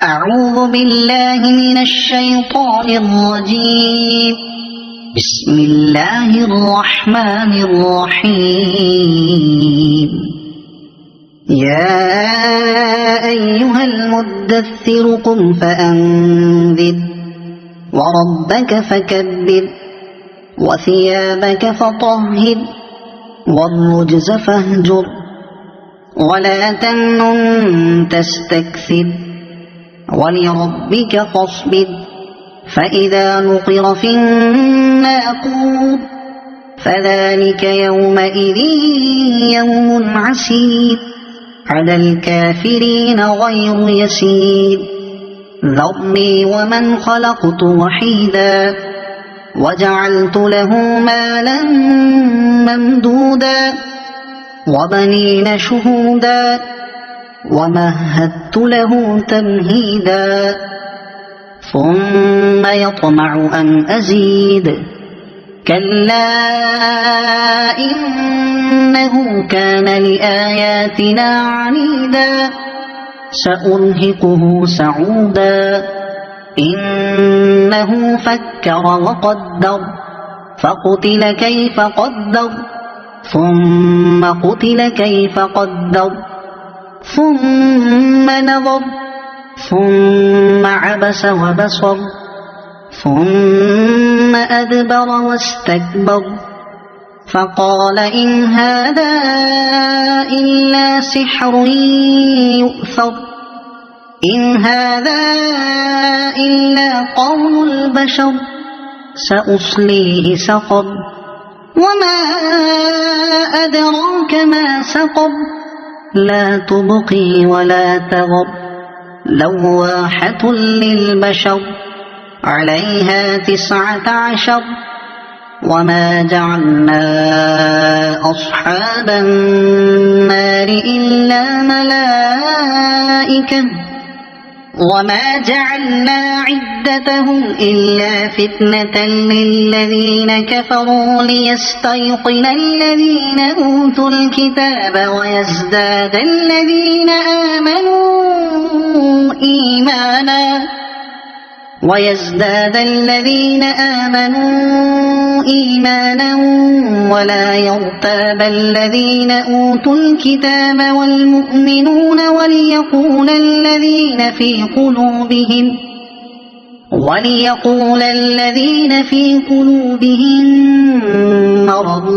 أعوذ بالله من الشيطان الرجيم. بسم الله الرحمن الرحيم. يا أيها المدثر قم فأنذر وربك فكبر وثيابك فطهر والرجز فاهجر ولا تمنن تستكثر ولربك فاصبر فإذا نقر في الناقور فذلك يومئذ يوم عسير على الكافرين غير يسير. ذرني ومن خلقت وحيدا وجعلت له مالا ممدودا وبنين شهودا ومهدت له تمهيدا ثم يطمع أن أزيد كلا إنه كان لآياتنا عنيدا سأرهقه سعودا إنه فكر وقدر فقتل كيف قدر ثم قتل كيف قدر ثم نظر ثم عبس وبصر ثم أدبر واستكبر فقال إن هذا إلا سحر يؤثر إن هذا إلا قول البشر سأصليه سقر وما أدراك ما سقر لا تبقي ولا تذر لواحة للبشر عليها 19 وما جعلنا أصحاب النار إلا ملائكة وما جعلنا عدتهم إلا فتنة للذين كفروا ليستيقن الذين أوتوا الكتاب ويزداد الذين آمنوا إيمانا ولا يرتاب الذين أوتوا الكتاب والمؤمنون وليقول الذين في قلوبهم مرض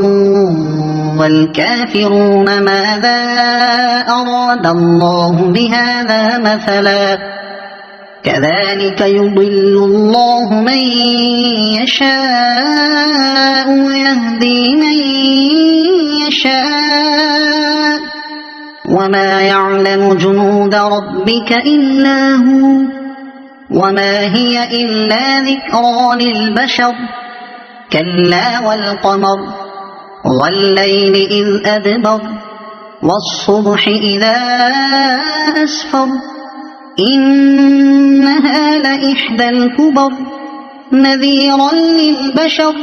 والكافرون ماذا أراد الله بهذا مثلا كذلك يضل الله من يشاء ويهدي من يشاء وما يعلم جنود ربك إلا هو وما هي إلا ذكرى للبشر كلا والقمر والليل إذ أدبر والصبح إذا أسفر إنها لإحدى الكبر نذيرا للبشر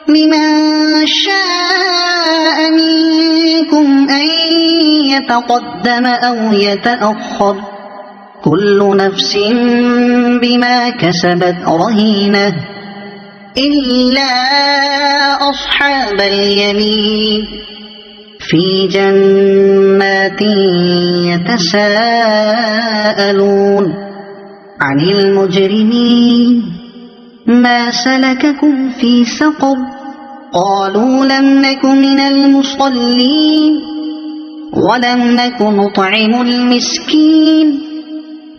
لمن شاء منكم أن يتقدم أو يتأخر كل نفس بما كسبت رهينة إلا أصحاب اليمين في جنات يتساءلون عن المجرمين ما سلككم في سقر قالوا لم نك من المصلين ولم نك نطعم المسكين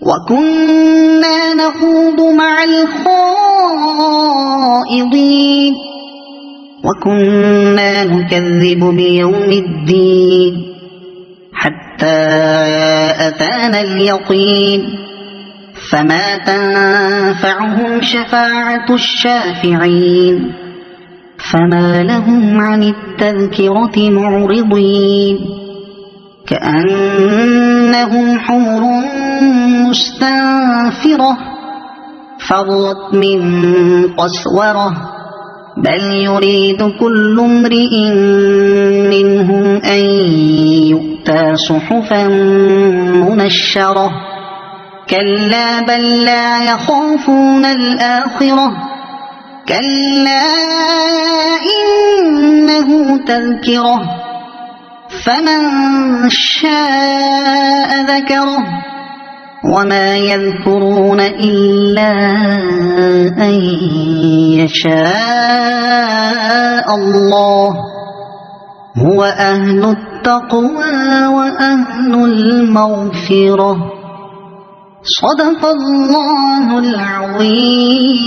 وكنا نخوض مع الخائضين وكنا نكذب بيوم الدين حتى أتانا اليقين فما تنفعهم شفاعة الشافعين فما لهم عن التذكرة معرضين كأنهم حمر مستنفرة فرت من قسورة بل يريد كل امرئ منهم أن يؤتى صحفا منشرة كلا بل لا يخافون الآخرة كلا إنه تذكرة فمن شاء ذكره وما يذكرون إلا أن يشاء الله هو أهل التقوى وأهل المغفرة صدق الله العظيم.